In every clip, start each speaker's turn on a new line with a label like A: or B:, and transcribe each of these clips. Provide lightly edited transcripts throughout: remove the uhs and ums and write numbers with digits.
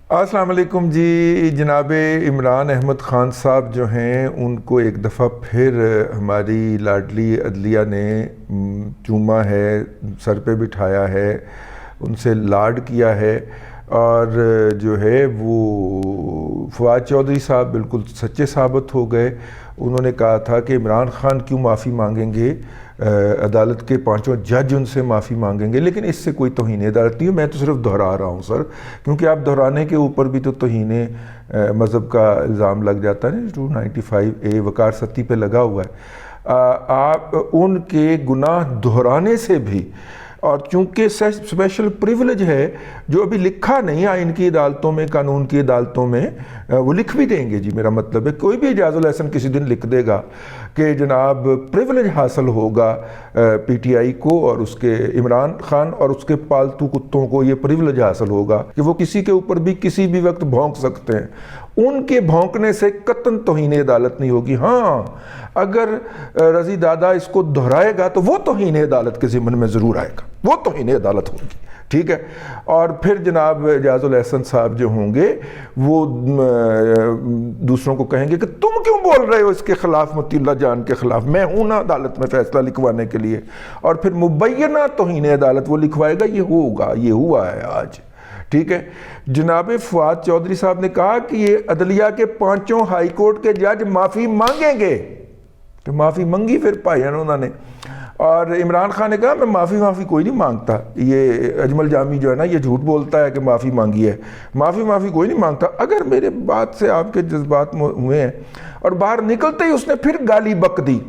A: السلام علیکم جی۔ جناب عمران احمد خان صاحب جو ہیں ان کو ایک دفعہ پھر ہماری لاڈلی عدلیہ نے چوما ہے، سر پہ بٹھایا ہے، ان سے لاڈ کیا ہے، اور جو ہے وہ فواد چودھری صاحب بالکل سچے ثابت ہو گئے۔ انہوں نے کہا تھا کہ عمران خان کیوں معافی مانگیں گے، عدالت کے پانچوں جج ان سے معافی مانگیں گے، لیکن اس سے کوئی توہین عدالت نہیں ہے۔ میں تو صرف دہرا رہا ہوں سر، کیونکہ آپ دہرانے کے اوپر بھی تو توہین مذہب کا الزام لگ جاتا ہے نا۔ 295A وقار ستی پہ لگا ہوا ہے۔ آپ ان کے گناہ دہرانے سے بھی، اور چونکہ اسپیشل پریولیج ہے جو ابھی لکھا نہیں ہے ان کی عدالتوں میں، قانون کی عدالتوں میں، وہ لکھ بھی دیں گے جی، میرا مطلب ہے کوئی بھی اعجاز الاحسن کسی دن لکھ دے گا کہ جناب پریولیج حاصل ہوگا پی ٹی آئی کو اور اس کے عمران خان اور اس کے پالتو کتوں کو، یہ پریولیج حاصل ہوگا کہ وہ کسی کے اوپر بھی کسی بھی وقت بھونک سکتے ہیں۔ ان کے بھونکنے سے قطعاً توہین عدالت نہیں ہوگی۔ ہاں اگر رضی دادا اس کو دہرائے گا تو وہ توہین عدالت کے ضمن میں ضرور آئے گا، وہ توہین عدالت ہوگی، ٹھیک ہے۔ اور پھر جناب اعجاز الاحسن صاحب جو ہوں گے وہ دوسروں کو کہیں گے کہ تم کیوں بول رہے ہو اس کے خلاف، مطیع اللہ جان کے خلاف، میں ہوں نا عدالت میں فیصلہ لکھوانے کے لیے، اور پھر مبینہ توہین عدالت وہ لکھوائے گا۔ یہ ہوگا، یہ ہوا ہے آج، ٹھیک ہے۔ جناب فواد چودھری صاحب نے کہا کہ یہ عدلیہ کے پانچوں ہائی کورٹ کے جج معافی مانگیں گے، تو معافی منگی پھر پائی انہوں نے۔ اور عمران خان نے کہا میں معافی کوئی نہیں مانگتا، یہ اجمل جامی جو ہے نا یہ جھوٹ بولتا ہے کہ معافی مانگی ہے، معافی کوئی نہیں مانگتا۔ اگر میرے بات سے آپ کے جذبات ہوئے ہیں، اور باہر نکلتے ہی اس نے پھر گالی بک دی،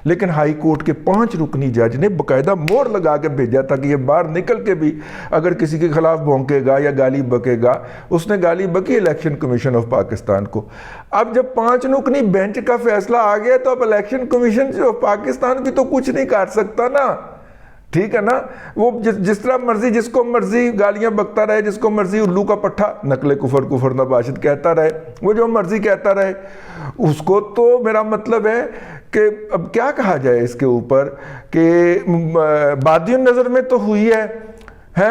A: لیکن ہائی کورٹ کے 5 رکنی جج نے باقاعدہ مور لگا کے بھیجا تھا کہ یہ باہر نکل کے بھی اگر کسی کے خلاف بھونکے گا یا گالی بکے گا۔ اس نے گالی بکی الیکشن کمیشن آف پاکستان کو۔ اب جب 5 رکنی بینچ کا فیصلہ آ گیا تو اب الیکشن کمیشن آف پاکستان بھی تو کچھ نہیں کر سکتا نا، ٹھیک ہے نا۔ وہ جس طرح مرضی جس کو مرضی گالیاں بکتا رہے، جس کو مرضی الو کا پٹھا نقل کفر نباشد کہتا رہے، وہ جو مرضی کہتا رہے، اس کو تو میرا مطلب ہے کہ اب کیا کہا جائے اس کے اوپر کہ بادی النظر میں تو ہوئی ہے،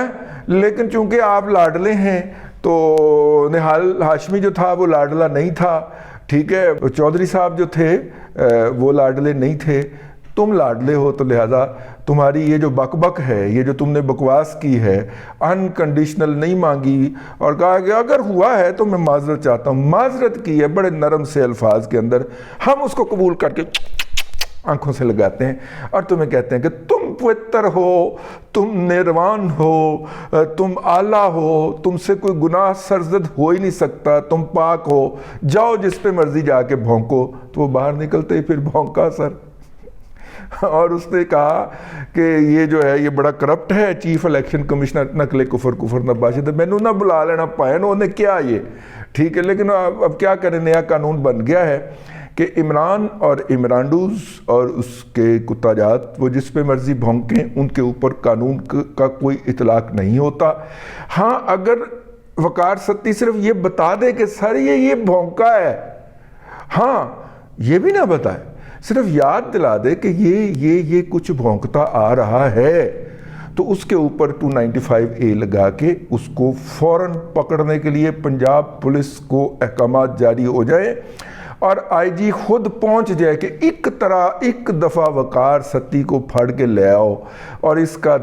A: لیکن چونکہ آپ لاڈلے ہیں تو نہال ہاشمی جو تھا وہ لاڈلا نہیں تھا، ٹھیک ہے۔ چودھری صاحب جو تھے وہ لاڈلے نہیں تھے، تم لاڈلے ہو تو لہذا تمہاری یہ جو بک ہے، یہ جو تم نے بکواس کی ہے، انکنڈیشنل نہیں مانگی اور کہا کہ اگر ہوا ہے تو میں معذرت چاہتا ہوں، معذرت کی ہے بڑے نرم سے الفاظ کے اندر، ہم اس کو قبول کر کے آنکھوں سے لگاتے ہیں اور تمہیں کہتے ہیں کہ تم پوتر ہو، تم نروان ہو، تم اعلیٰ ہو، تم سے کوئی گناہ سرزد ہو ہی نہیں سکتا، تم پاک ہو، جاؤ جس پہ مرضی جا کے بھونکو۔ تو وہ باہر نکلتے ہی پھر بھونکا سر، اور اس نے کہا کہ یہ جو ہے یہ بڑا کرپٹ ہے چیف الیکشن کمشنر، نقل کفر نباشد، میں نے نہ بلا لینا پائے انہوں نے کیا یہ، ٹھیک ہے۔ لیکن اب کیا کریں، نیا قانون بن گیا ہے کہ عمران اور عمرانڈوز اور اس کے کتا جات وہ جس پہ مرضی بھونکیں، ان کے اوپر قانون کا کوئی اطلاق نہیں ہوتا۔ ہاں اگر وقار ستی صرف یہ بتا دے کہ سر یہ بھونکا ہے، ہاں یہ بھی نہ بتائے، صرف یاد دلا دے کہ یہ کچھ بھونکتا آ رہا ہے، تو اس کے اوپر 295A لگا کے اس کو فوراً پکڑنے کے لیے پنجاب پولیس کو احکامات جاری ہو جائے اور آئی جی خود پہنچ جائے کہ ایک دفعہ وقار ستی کو پھڑ کے لے آؤ، اور اس کا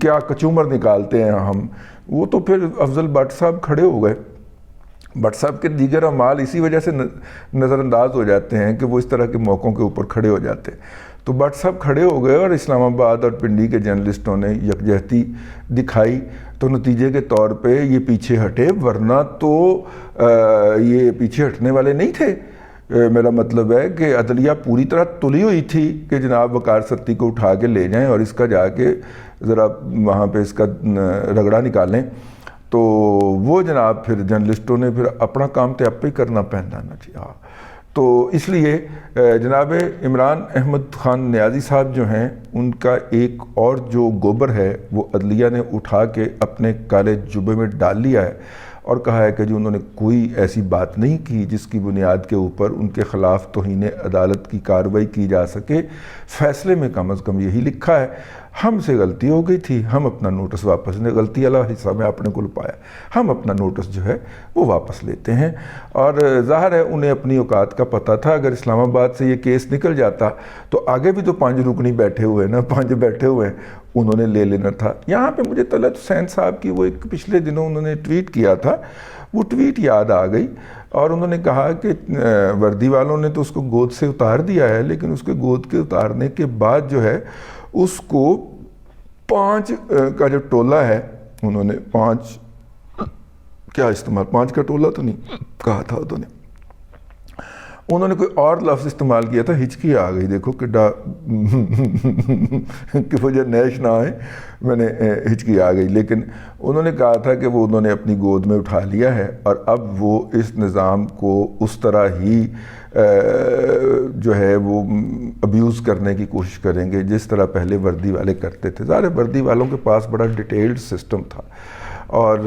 A: کیا کچومر نکالتے ہیں ہم۔ وہ تو پھر افضل بٹ صاحب کھڑے ہو گئے، بٹ صاحب کے دیگر اعمال اسی وجہ سے نظر انداز ہو جاتے ہیں کہ وہ اس طرح کے موقعوں کے اوپر کھڑے ہو جاتے ہیں۔ تو بٹ صاحب کھڑے ہو گئے اور اسلام آباد اور پنڈی کے جرنلسٹوں نے یکجہتی دکھائی، تو نتیجے کے طور پہ یہ پیچھے ہٹے، ورنہ تو یہ پیچھے ہٹنے والے نہیں تھے۔ میرا مطلب ہے کہ عدلیہ پوری طرح تلی ہوئی تھی کہ جناب وقار ستی کو اٹھا کے لے جائیں اور اس کا جا کے ذرا وہاں پہ اس کا رگڑا نکالیں، تو وہ جناب پھر جرنلسٹوں نے پھر اپنا کام تو آپ پہ ہی کرنا پہننا نا جی۔ ہاں تو اس لیے جناب عمران احمد خان نیازی صاحب جو ہیں ان کا ایک اور جو گوبر ہے وہ عدلیہ نے اٹھا کے اپنے کالے جبے میں ڈال لیا ہے اور کہا ہے کہ جو انہوں نے کوئی ایسی بات نہیں کی جس کی بنیاد کے اوپر ان کے خلاف توہین عدالت کی کارروائی کی جا سکے۔ فیصلے میں کم از کم یہی لکھا ہے۔ ہم سے غلطی ہو گئی تھی, ہم اپنا نوٹس واپس لیں, غلطی والا حصہ میں آپ نے کو پایا, ہم اپنا نوٹس جو ہے وہ واپس لیتے ہیں. اور ظاہر ہے انہیں اپنی اوقات کا پتہ تھا, اگر اسلام آباد سے یہ کیس نکل جاتا تو آگے بھی تو 5 رکنی بیٹھے ہوئے ہیں نا, 5 بیٹھے ہوئے ہیں, انہوں نے لے لینا تھا. یہاں پہ مجھے طلعت حسین صاحب کی وہ ایک پچھلے دنوں انہوں نے ٹویٹ کیا تھا, وہ ٹویٹ یاد آ گئی, اور انہوں نے کہا کہ وردی والوں نے تو اس کو گود سے اتار دیا ہے, لیکن اس کے گود کے اتارنے کے بعد جو ہے اس کو 5 کا جو ٹولہ ہے, انہوں نے 5 کیا استعمال, 5 کا ٹولہ تو نہیں کہا تھا انہوں نے کوئی اور لفظ استعمال کیا تھا, ہچکی آ گئی دیکھو کہ مجھے نیش نہ آئے, میں نے ہچکی آ گئی, لیکن انہوں نے کہا تھا کہ وہ انہوں نے اپنی گود میں اٹھا لیا ہے, اور اب وہ اس نظام کو اس طرح ہی جو ہے وہ ابیوز کرنے کی کوشش کریں گے جس طرح پہلے وردی والے کرتے تھے. ظاہر وردی والوں کے پاس بڑا ڈیٹیلڈ سسٹم تھا, اور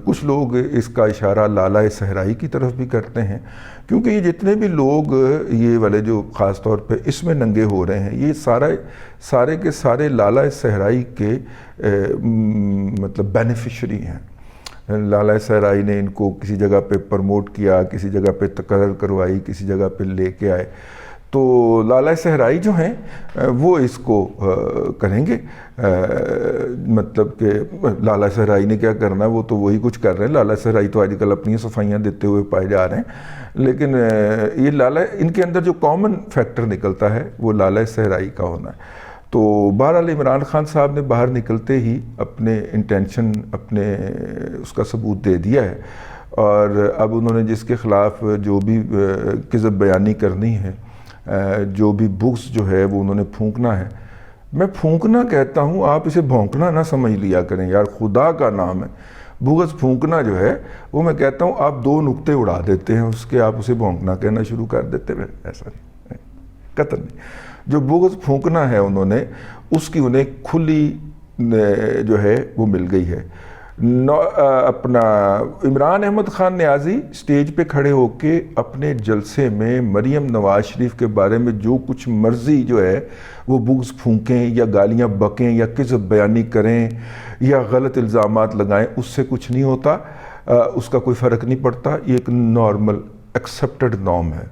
A: کچھ لوگ اس کا اشارہ لالہ صحرائی کی طرف بھی کرتے ہیں, کیونکہ یہ جتنے بھی لوگ یہ والے جو خاص طور پہ اس میں ننگے ہو رہے ہیں, یہ سارے کے سارے لالہ صحرائی کے مطلب بینیفیشری ہیں. لالہ صحرائی نے ان کو کسی جگہ پہ پروموٹ کیا, کسی جگہ پہ تقرر کروائی, کسی جگہ پہ لے کے آئے, تو لالہ صحرائی جو ہیں وہ اس کو کریں گے. مطلب کہ لالہ صحرائی نے کیا کرنا ہے, وہ تو وہی کچھ کر رہے ہیں. لالہ صحرائی تو آج کل اپنی صفائیاں دیتے ہوئے پائے جا رہے ہیں, لیکن یہ لالہ ان کے اندر جو کامن فیکٹر نکلتا ہے وہ لالہ صحرائی کا ہونا ہے. تو بہرحال عمران خان صاحب نے باہر نکلتے ہی اپنے انٹینشن اپنے اس کا ثبوت دے دیا ہے, اور اب انہوں نے جس کے خلاف جو بھی کذب بیانی کرنی ہے, جو بھی بغض جو ہے وہ انہوں نے پھونکنا ہے. میں پھونکنا کہتا ہوں, آپ اسے بھونکنا نہ سمجھ لیا کریں یار, خدا کا نام ہے. بغض پھونکنا جو ہے وہ میں کہتا ہوں آپ 2 نقطے اڑا دیتے ہیں اس کے, آپ اسے بھونکنا کہنا شروع کر دیتے ہیں. ایسا نہیں, قطعاً نہیں. جو بغض پھونکنا ہے انہوں نے, اس کی انہیں کھلی جو ہے وہ مل گئی ہے. اپنا عمران احمد خان نیازی سٹیج پہ کھڑے ہو کے اپنے جلسے میں مریم نواز شریف کے بارے میں جو کچھ مرضی جو ہے وہ بغض پھونکیں یا گالیاں بکیں یا کذب بیانی کریں یا غلط الزامات لگائیں, اس سے کچھ نہیں ہوتا, اس کا کوئی فرق نہیں پڑتا. یہ ایک نارمل ایکسیپٹڈ نارم ہے.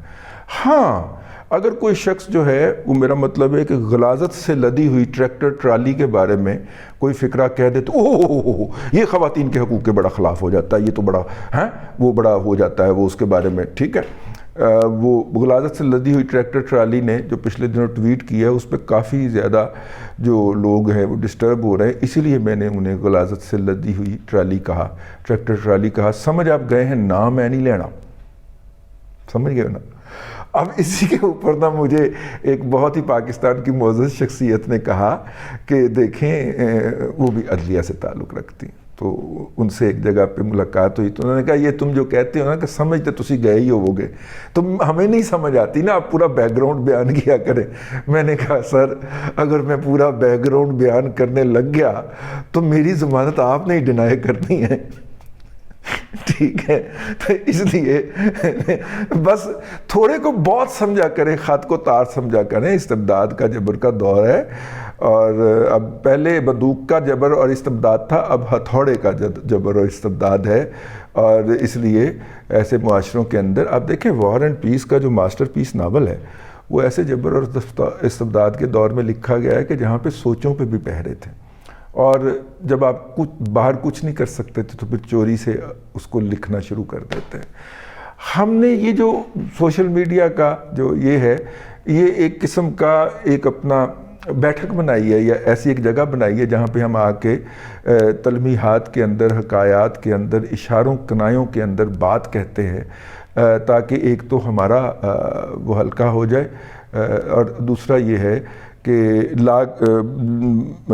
A: ہاں اگر کوئی شخص جو ہے وہ, میرا مطلب ہے کہ غلاظت سے لدی ہوئی ٹریکٹر ٹرالی کے بارے میں کوئی فکرہ کہہ دے تو یہ خواتین کے حقوق کے بڑا خلاف ہو جاتا ہے, یہ تو بڑا وہ بڑا ہو جاتا ہے وہ اس کے بارے میں, ٹھیک ہے. وہ غلاظت سے لدی ہوئی ٹریکٹر ٹرالی نے جو پچھلے دنوں ٹویٹ کیا ہے, اس پہ کافی زیادہ جو لوگ ہیں وہ ڈسٹرب ہو رہے ہیں, اسی لیے میں نے انہیں غلاظت سے لدی ہوئی ٹرالی کہا, ٹریکٹر ٹرالی کہا. سمجھ آپ گئے ہیں, نام میں نہیں لینا, سمجھ گئے نا. اب اسی کے اوپر نا مجھے ایک بہت ہی پاکستان کی معزز شخصیت نے کہا کہ دیکھیں وہ بھی عدلیہ سے تعلق رکھتی, تو ان سے ایک جگہ پہ ملاقات ہوئی, تو انہوں نے کہا یہ تم جو کہتے ہو نا کہ سمجھتے تسی گئے ہی ہو گے, تو ہمیں نہیں سمجھ آتی نا, آپ پورا بیک گراؤنڈ بیان کیا کریں. میں نے کہا سر اگر میں پورا بیک گراؤنڈ بیان کرنے لگ گیا تو میری ضمانت آپ نے ہی ڈینائی کرنی ہے, ٹھیک ہے. تو اس لیے بس تھوڑے کو بہت سمجھا کریں, خط کو تار سمجھا کریں. استبداد کا جبر کا دور ہے, اور اب پہلے بندوق کا جبر اور استبداد تھا, اب ہتھوڑے کا جبر اور استبداد ہے. اور اس لیے ایسے معاشروں کے اندر آپ دیکھیں وار اینڈ پیس کا جو ماسٹر پیس ناول ہے وہ ایسے جبر اور استبداد کے دور میں لکھا گیا ہے کہ جہاں پہ سوچوں پہ بھی پہرے تھے, اور جب آپ باہر کچھ نہیں کر سکتے تھے تو پھر چوری سے اس کو لکھنا شروع کر دیتے ہیں. ہم نے یہ جو سوشل میڈیا کا جو یہ ہے, یہ ایک قسم کا ایک اپنا بیٹھک بنائی ہے یا ایسی ایک جگہ بنائی ہے جہاں پہ ہم آ کے تلمیحات کے اندر, حکایات کے اندر, اشاروں کنایوں کے اندر بات کہتے ہیں, تاکہ ایک تو ہمارا وہ ہلکا ہو جائے, اور دوسرا یہ ہے کہ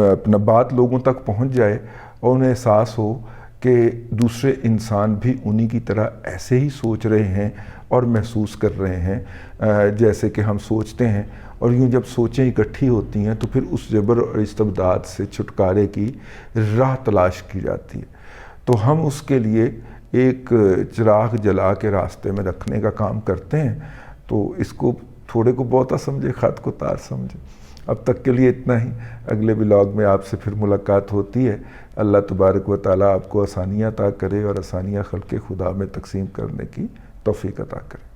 A: اپنا بات لوگوں تک پہنچ جائے اور انہیں احساس ہو کہ دوسرے انسان بھی انہی کی طرح ایسے ہی سوچ رہے ہیں اور محسوس کر رہے ہیں جیسے کہ ہم سوچتے ہیں. اور یوں جب سوچیں اکٹھی ہوتی ہیں تو پھر اس جبر اور استبداد سے چھٹکارے کی راہ تلاش کی جاتی ہے. تو ہم اس کے لیے ایک چراغ جلا کے راستے میں رکھنے کا کام کرتے ہیں. تو اس کو تھوڑے کو بہتا سمجھے، خط کو تار سمجھے۔ اب تک کے لیے اتنا ہی، اگلے ولاگ میں آپ سے پھر ملاقات ہوتی ہے۔ اللہ تبارک و تعالیٰ آپ کو آسانیاں عطا کرے اور آسانیاں خلق خدا میں تقسیم کرنے کی توفیق عطا کرے۔